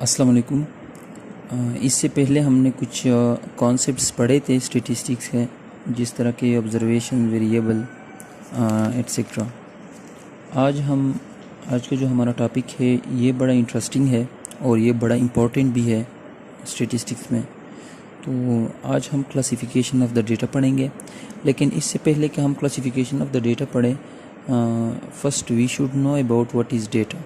अस्सलाम वालेकुम। इससे पहले हमने कुछ कॉन्सेप्ट्स पढ़े थे स्टैटिस्टिक्स के, जिस तरह के ऑब्जर्वेशन, वेरिएबल एट्सेट्रा। आज का जो हमारा टॉपिक है ये बड़ा इंटरेस्टिंग है और ये बड़ा इम्पोर्टेंट भी है स्टैटिस्टिक्स में। तो आज हम क्लासिफिकेशन ऑफ द डेटा पढ़ेंगे, लेकिन इससे पहले कि हम क्लासिफिकेशन ऑफ द डेटा पढ़ें, first we should know about what is data.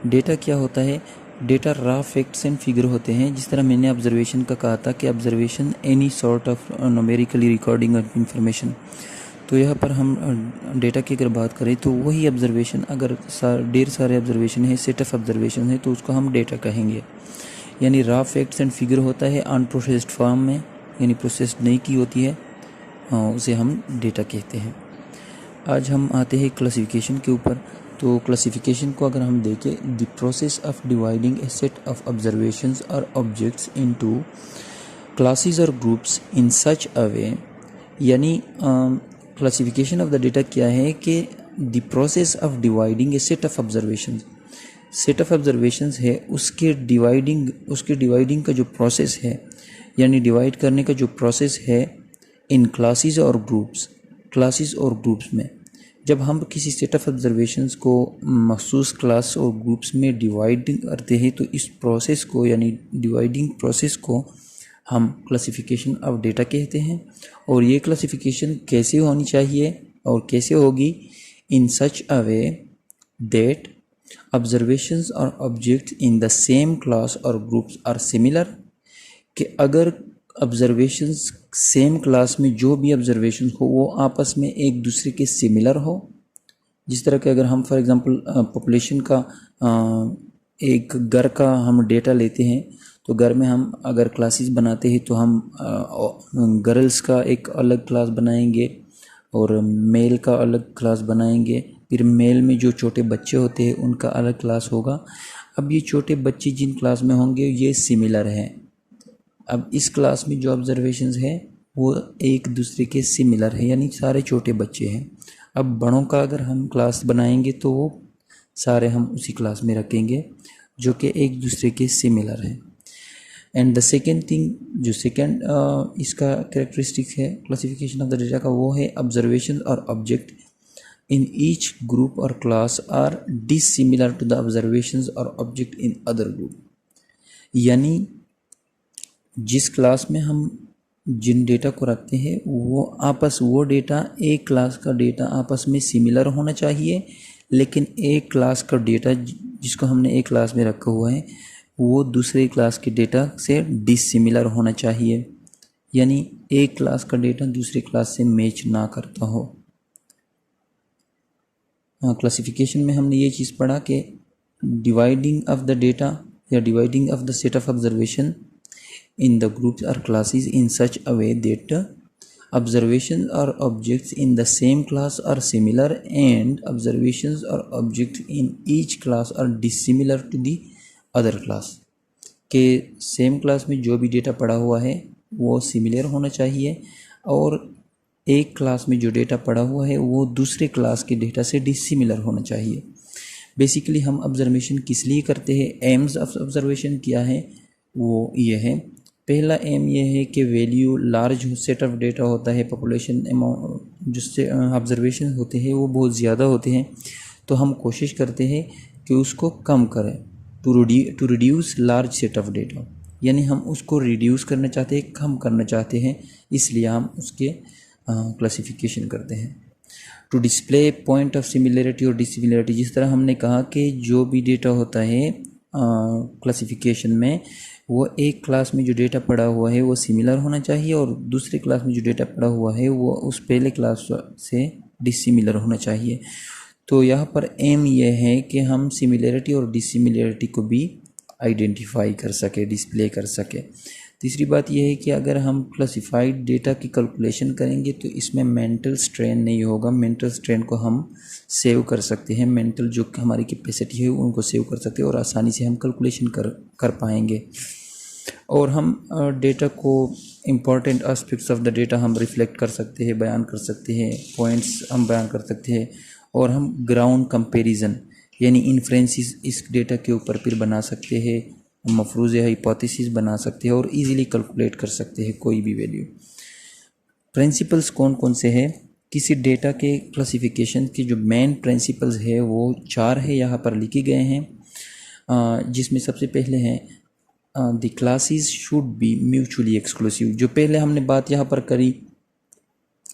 Data क्या होता है? Data raw facts and figure होते हैं। जिस तरह मैंने ऑब्जर्वेशन का कहा था कि observation any sort of numerically recording of information, तो यहाँ पर हम डेटा की अगर बात करें तो वही ऑब्जर्वेशन, अगर ढेर सारे ऑब्जर्वेशन है, सेट ऑफ ऑब्जर्वेशन है, तो उसको हम डेटा कहेंगे। यानी रॉ फैक्ट्स एंड फिगर होता है अनप्रोसेस्ड फॉर्म में, यानी प्रोसेस्ड नहीं की होती है, उसे हम डेटा कहते हैं। आज हम आते हैं क्लासिफिकेशन के ऊपर। तो क्लासिफिकेशन को अगर हम देखें, the process of dividing A set of observations और ऑब्जेक्ट्स इनटू क्लासेस और ग्रुप्स इन सच अ वे, यानी क्लासिफिकेशन ऑफ द डेटा क्या है कि the process of dividing A set of observations, set of observations है उसके डिवाइडिंग का जो प्रोसेस है, यानी डिवाइड करने का जो प्रोसेस है इन क्लासेस और ग्रुप्स में। जब हम किसी सेट ऑफ ऑब्जर्वेशंस को मखसूस क्लास और ग्रुप्स में डिवाइड करते हैं, तो इस प्रोसेस को, यानी डिवाइडिंग प्रोसेस को, हम क्लासिफिकेशन ऑफ डेटा कहते हैं। और ये क्लासिफिकेशन कैसे होनी चाहिए और कैसे होगी? इन सच अ वे दैट ऑब्जर्वेशंस और objects in the same class और ग्रुप्स आर सिमिलर, कि अगर ऑब्जर्वेशंस सेम क्लास में जो भी ऑब्जर्वेशन हो वो आपस में एक दूसरे के सिमिलर हो। जिस तरह के अगर हम फॉर एग्जांपल पॉपुलेशन का एक घर का हम डेटा लेते हैं, तो घर में हम अगर क्लासेस बनाते हैं तो हम गर्ल्स का एक अलग क्लास बनाएंगे और मेल का अलग क्लास बनाएंगे। फिर मेल में जो छोटे बच्चे होते हैं उनका अलग क्लास होगा। अब ये छोटे बच्चे जिन क्लास में होंगे ये सिमिलर हैं। अब इस क्लास में जो ऑब्जर्वेशंस हैं वो एक दूसरे के सिमिलर है, यानी सारे छोटे बच्चे हैं। अब बड़ों का अगर हम क्लास बनाएंगे तो वो सारे हम उसी क्लास में रखेंगे जो कि एक दूसरे के सिमिलर है। एंड द सेकेंड थिंग, जो सेकेंड इसका कैरेक्टरिस्टिक है क्लासिफिकेशन ऑफ द डेटा का, वो है ऑब्जर्वेशन और ऑब्जेक्ट इन ईच ग्रुप और class are dissimilar to the observations और ऑब्जेक्ट इन अदर ग्रुप। यानी जिस क्लास में हम जिन डेटा को रखते हैं वो डेटा, एक क्लास का डेटा आपस में सिमिलर होना चाहिए, लेकिन एक क्लास का डेटा जिसको हमने एक क्लास में रखा हुआ है वो दूसरे क्लास के डेटा से डिसिमिलर होना चाहिए, यानी एक क्लास का डेटा दूसरे क्लास से मैच ना करता हो। क्लासिफिकेशन में हमने ये चीज़ पढ़ा कि डिवाइडिंग ऑफ द डेटा या dividing of the set of observation in the groups or classes in such a way that observations or objects in the same class are similar and observations or objects in each class are dissimilar to the other class, के same class में जो भी data पड़ा हुआ है वो similar होना चाहिए और एक क्लास में जो डेटा पड़ा हुआ है वो दूसरे क्लास के डेटा से डिसिमिलर होना चाहिए। बेसिकली हम ऑब्जर्वेशन किस लिए करते हैं, एम्स ऑफ ऑब्जर्वेशन क्या है, वो ये है। पहला एम ये है कि value large set of data होता है, पॉपुलेशन अमाउंट जिससे ऑब्जर्वेशन होते हैं वो बहुत ज़्यादा होते हैं, तो हम कोशिश करते हैं कि उसको कम करें, to reduce large set of data, यानी हम उसको रिड्यूस करना चाहते हैं, कम करना चाहते हैं, इसलिए हम उसके क्लासिफिकेशन करते हैं। To display point of similarity और डिसिमिलरिटी, जिस तरह हमने कहा कि जो भी डेटा होता है क्लासिफिकेशन में वो एक क्लास में जो डेटा पड़ा हुआ है वो सिमिलर होना चाहिए और दूसरे क्लास में जो डेटा पड़ा हुआ है वो उस पहले क्लास से डिसिमिलर होना चाहिए। तो यहाँ पर एम ये है कि हम सिमिलरिटी और डिसिमिलरिटी को भी आइडेंटिफाई कर सके, डिस्प्ले कर सके। तीसरी बात यह है कि अगर हम क्लासिफाइड डेटा की कैलकुलेशन करेंगे तो इसमें मेंटल स्ट्रेन नहीं होगा। मेंटल स्ट्रेन को हम सेव कर सकते हैं, मेंटल जो हमारी कैपेसिटी है उनको सेव कर सकते हैं और आसानी से हम कैलकुलेशन कर पाएंगे। और हम डेटा को, important aspects of the data हम रिफ्लेक्ट कर सकते हैं, बयान कर सकते हैं, पॉइंट्स हम बयान कर सकते हैं और हम ग्राउंड कंपैरिजन यानी इन्फ्रेंसेस इस डेटा के ऊपर फिर बना सकते हैं मफरूज़ या हिपोथेसिस बना सकते हैं और इजीली कैलकुलेट कर सकते हैं कोई भी वैल्यू। प्रिंसिपल्स कौन कौन से हैं? किसी डेटा के क्लासिफिकेशन के जो मेन प्रिंसिपल्स है वो 4 है, यहाँ पर लिखे गए हैं, जिसमें सबसे पहले हैं the classes should be mutually exclusive. जो पहले हमने बात यहाँ पर करी,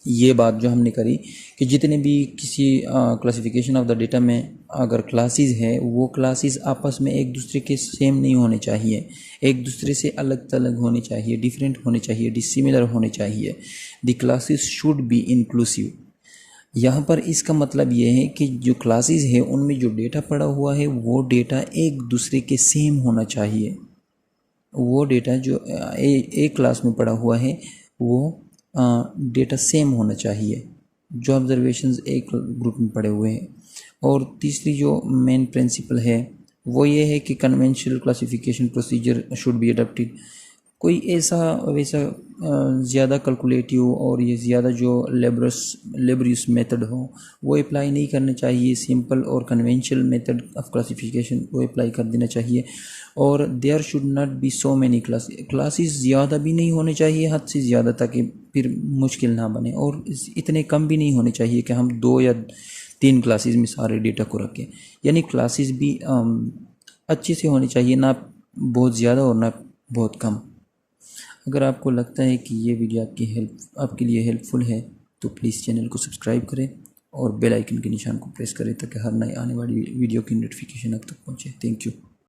ये बात जो हमने करी कि जितने भी किसी क्लासिफिकेशन ऑफ द डेटा में अगर क्लासेस है, वो क्लासेस आपस में एक दूसरे के सेम नहीं होने चाहिए, एक दूसरे से अलग थलग होने चाहिए, डिफरेंट होने चाहिए, डिसिमिलर होने चाहिए। The classes should be inclusive. यहाँ पर इसका मतलब ये है कि जो क्लासेस है उनमें जो डेटा पड़ा हुआ है वो डेटा एक दूसरे के सेम होना चाहिए। वो डेटा जो एक क्लास में पड़ा हुआ है वो डेटा सेम होना चाहिए, जो ऑब्जर्वेशंस एक ग्रुप में पड़े हुए हैं। और तीसरी जो मेन प्रिंसिपल है वो ये है कि conventional classification procedure should be adopted. कोई ऐसा वैसा ज़्यादा कैलकुलेटिव और ये ज़्यादा जो लेबरियस मेथड हो वो अप्लाई नहीं करना चाहिए। सिंपल और कन्वेंशनल मेथड ऑफ क्लासिफिकेशन वो अप्लाई कर देना चाहिए। और there should not be so many classes ज़्यादा भी नहीं होने चाहिए, हद से ज़्यादा, ताकि फिर मुश्किल ना बने, और इतने कम भी नहीं होने चाहिए कि हम 2 या 3 क्लासेस में सारे डेटा को रखें। यानी क्लासेस भी अच्छे से होनी चाहिए, ना बहुत ज़्यादा और ना बहुत कम। अगर आपको लगता है कि ये वीडियो आपके लिए हेल्पफुल है तो प्लीज़ चैनल को सब्सक्राइब करें और बेल आइकन के निशान को प्रेस करें ताकि हर नई आने वाली वीडियो की नोटिफिकेशन आप तक पहुँचे। Thank you.